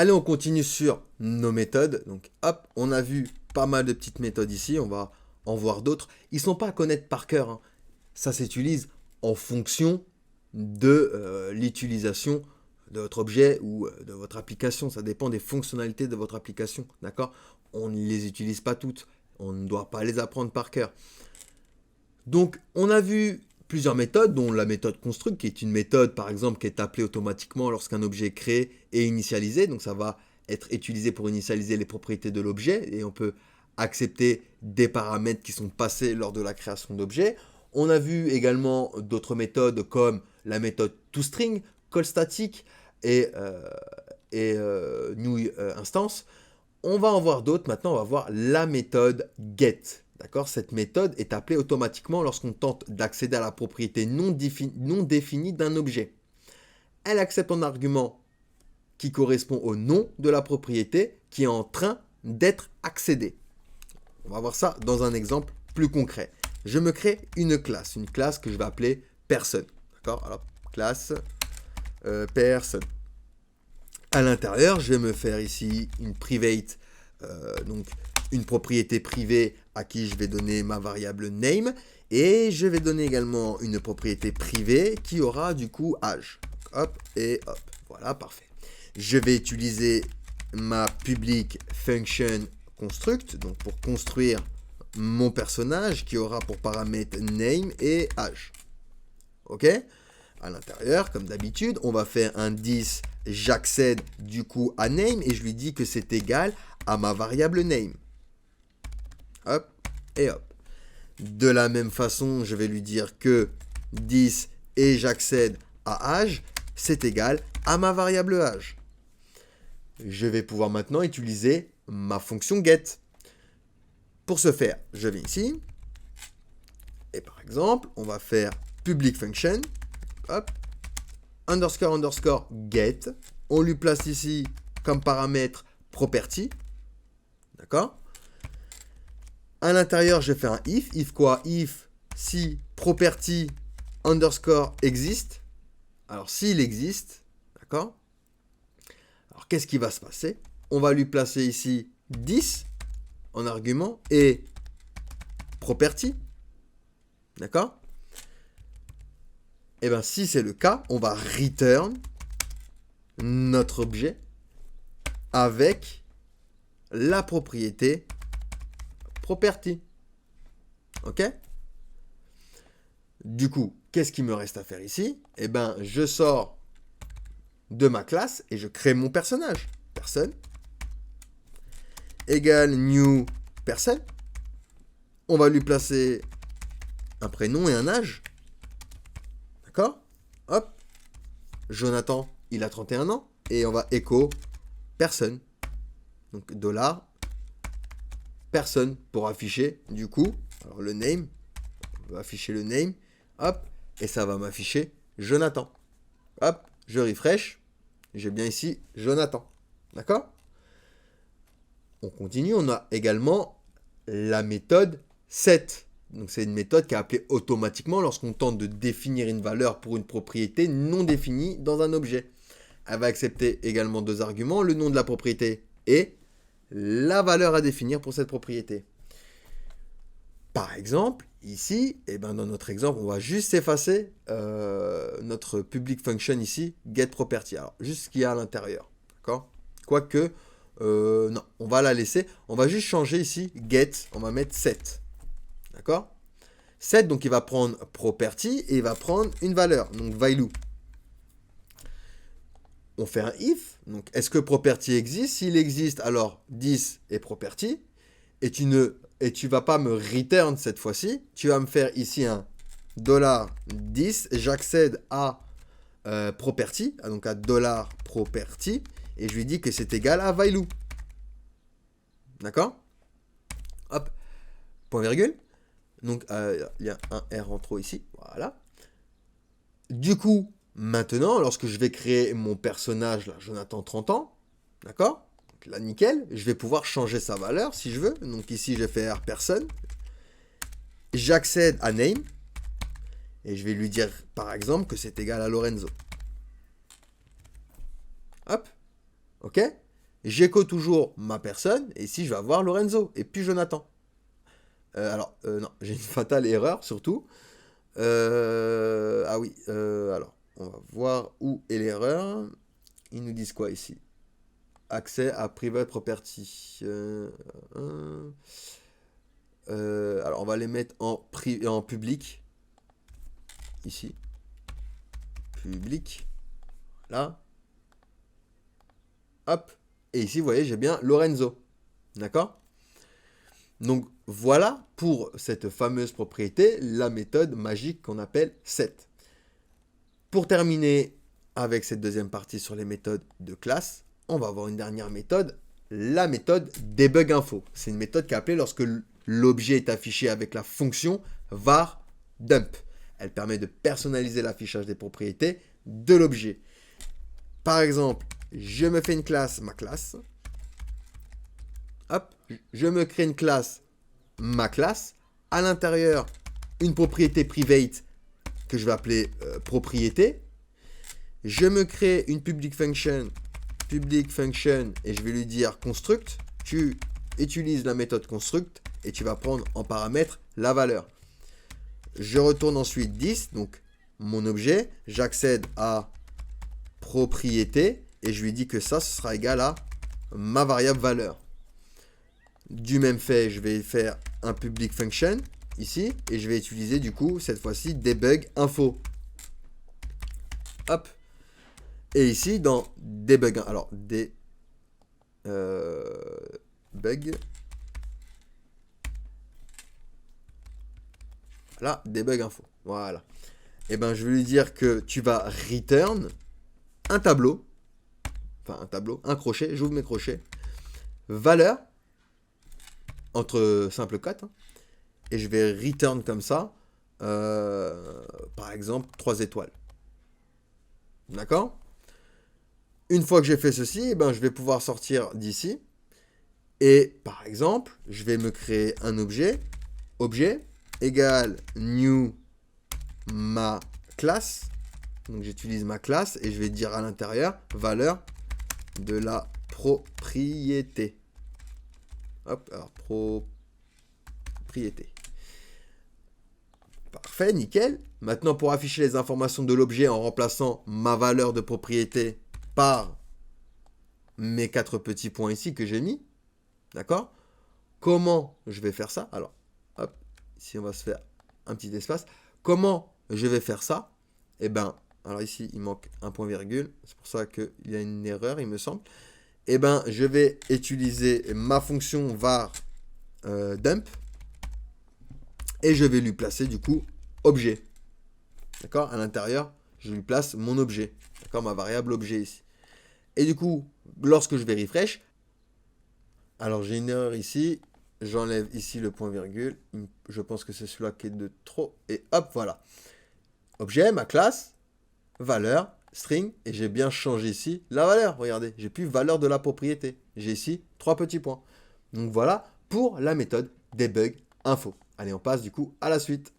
Allez, on continue sur nos méthodes. Donc, hop, on a vu pas mal de petites méthodes ici. On va en voir d'autres. Ils ne sont pas à connaître par cœur, hein. Ça s'utilise en fonction de l'utilisation de votre objet ou de votre application. Ça dépend des fonctionnalités de votre application. D'accord? On ne les utilise pas toutes. On ne doit pas les apprendre par cœur. Donc, on a vu plusieurs méthodes, dont la méthode construct, qui est une méthode, par exemple, qui est appelée automatiquement lorsqu'un objet est créé et initialisé. Donc, ça va être utilisé pour initialiser les propriétés de l'objet et on peut accepter des paramètres qui sont passés lors de la création d'objets. On a vu également d'autres méthodes comme la méthode toString, callStatic et new instance. On va en voir d'autres. Maintenant, on va voir la méthode get. D'accord? Cette méthode est appelée automatiquement lorsqu'on tente d'accéder à la propriété non définie d'un objet. Elle accepte un argument qui correspond au nom de la propriété qui est en train d'être accédée. On va voir ça dans un exemple plus concret. Je me crée une classe que je vais appeler personne. D'accord? Alors, classe personne. À l'intérieur, je vais me faire ici une private, donc une propriété privée à qui je vais donner ma variable name. Et je vais donner également une propriété privée qui aura du coup âge. Hop et hop. Voilà, parfait. Je vais utiliser ma public function construct, donc pour construire mon personnage qui aura pour paramètre name et âge. Ok? À l'intérieur, comme d'habitude, on va faire un 10, j'accède du coup à name et je lui dis que c'est égal à ma variable name. Hop et hop. De la même façon, je vais lui dire que 10 et j'accède à âge, c'est égal à ma variable âge. Je vais pouvoir maintenant utiliser ma fonction get. Pour ce faire, je vais ici et par exemple, on va faire public function, hop, underscore get. On lui place ici comme paramètre property. D'accord? À l'intérieur, je fais un if. If quoi? If si property underscore existe. Alors, s'il existe, d'accord? Alors, qu'est-ce qui va se passer? On va lui placer ici 10 en argument et property. D'accord? Et bien, si c'est le cas, on va return notre objet avec la propriété property. Ok? Du coup, qu'est-ce qu'il me reste à faire ici? Eh bien, je sors de ma classe et je crée mon personnage. Personne égale new personne. On va lui placer un prénom et un âge. D'accord? Hop. Jonathan, il a 31 ans. Et on va echo personne. Donc, $ personne pour afficher du coup. Alors, le name. On va afficher le name. Hop. Et ça va m'afficher Jonathan. Hop. Je refresh. J'ai bien ici Jonathan. D'accord? On continue. On a également la méthode set. Donc c'est une méthode qui est appelée automatiquement lorsqu'on tente de définir une valeur pour une propriété non définie dans un objet. Elle va accepter également deux arguments, le nom de la propriété et la valeur à définir pour cette propriété. Par exemple, ici, dans notre exemple, on va juste effacer notre public function ici, getProperty. Alors, juste ce qu'il y a à l'intérieur. D'accord? Quoique, non, on va la laisser. On va juste changer ici, get, on va mettre set. D'accord? Set, donc il va prendre property et il va prendre une valeur, donc value. On fait un if, donc est-ce que property existe? S'il existe, alors 10 est property. Et tu vas pas me return cette fois-ci, tu vas me faire ici un $10, j'accède à property, donc à $property, et je lui dis que c'est égal à value. D'accord? Hop, point virgule. Donc, il y a un R en trop ici. Voilà. Du coup, maintenant, lorsque je vais créer mon personnage, là, Jonathan 30 ans, d'accord? Donc là, nickel. Je vais pouvoir changer sa valeur si je veux. Donc ici, je vais faire personne. J'accède à name. Et je vais lui dire, par exemple, que c'est égal à Lorenzo. Hop. OK? j'écho toujours ma personne, et ici je vais avoir Lorenzo, et puis Jonathan. Non, j'ai une fatale erreur surtout. Ah oui, alors, on va voir où est l'erreur. Ils nous disent quoi ici? Accès à private property. Alors, on va les mettre en public. Ici. Public. Là. Hop. Et ici, vous voyez, j'ai bien Lorenzo. D'accord? Donc, voilà pour cette fameuse propriété, la méthode magique qu'on appelle set. Pour terminer avec cette deuxième partie sur les méthodes de classe, on va avoir une dernière méthode, la méthode debug info. C'est une méthode qui est appelée lorsque l'objet est affiché avec la fonction var dump. Elle permet de personnaliser l'affichage des propriétés de l'objet. Par exemple, je me fais une classe, ma classe. Hop, je me crée une classe, ma classe. À l'intérieur, une propriété private que je vais appeler propriété. Je me crée une public function, et je vais lui dire construct. Tu utilises la méthode construct et tu vas prendre en paramètre la valeur. Je retourne ensuite 10, donc mon objet, j'accède à propriété et je lui dis que ça, ce sera égal à ma variable valeur. Du même fait, je vais faire un public function ici et je vais utiliser du coup cette fois-ci debug info. Hop. Et ici dans debug, alors bug. Là, debug info. Voilà. Et ben je vais lui dire que tu vas return un tableau. Enfin un tableau, un crochet, j'ouvre mes crochets. Valeur entre simple 4. Et je vais return comme ça. Par exemple 3 étoiles. D'accord? Une fois que j'ai fait ceci, eh ben, je vais pouvoir sortir d'ici. Et par exemple, je vais me créer un objet. Objet égale new ma classe. Donc j'utilise ma classe et je vais dire à l'intérieur valeur de la propriété. Hop, alors propriété. Parfait, nickel. Maintenant, pour afficher les informations de l'objet en remplaçant ma valeur de propriété par mes 4 petits points ici que j'ai mis. D'accord? Comment je vais faire ça? Alors, hop, ici on va se faire un petit espace. Comment je vais faire ça? Eh ben, alors ici il manque un point virgule. C'est pour ça qu'il y a une erreur, il me semble. Eh ben, je vais utiliser ma fonction var dump et je vais lui placer du coup objet. D'accord? À l'intérieur, je lui place mon objet. D'accord? Ma variable objet ici. Et du coup, lorsque je vais refresh, alors j'ai une erreur ici, j'enlève ici le point virgule, je pense que c'est celui-là qui est de trop, et hop, voilà. Objet, ma classe, valeur, string, et j'ai bien changé ici la valeur, regardez, j'ai plus valeur de la propriété, j'ai ici 3 petits points. Donc voilà pour la méthode debug info. Allez, on passe du coup à la suite.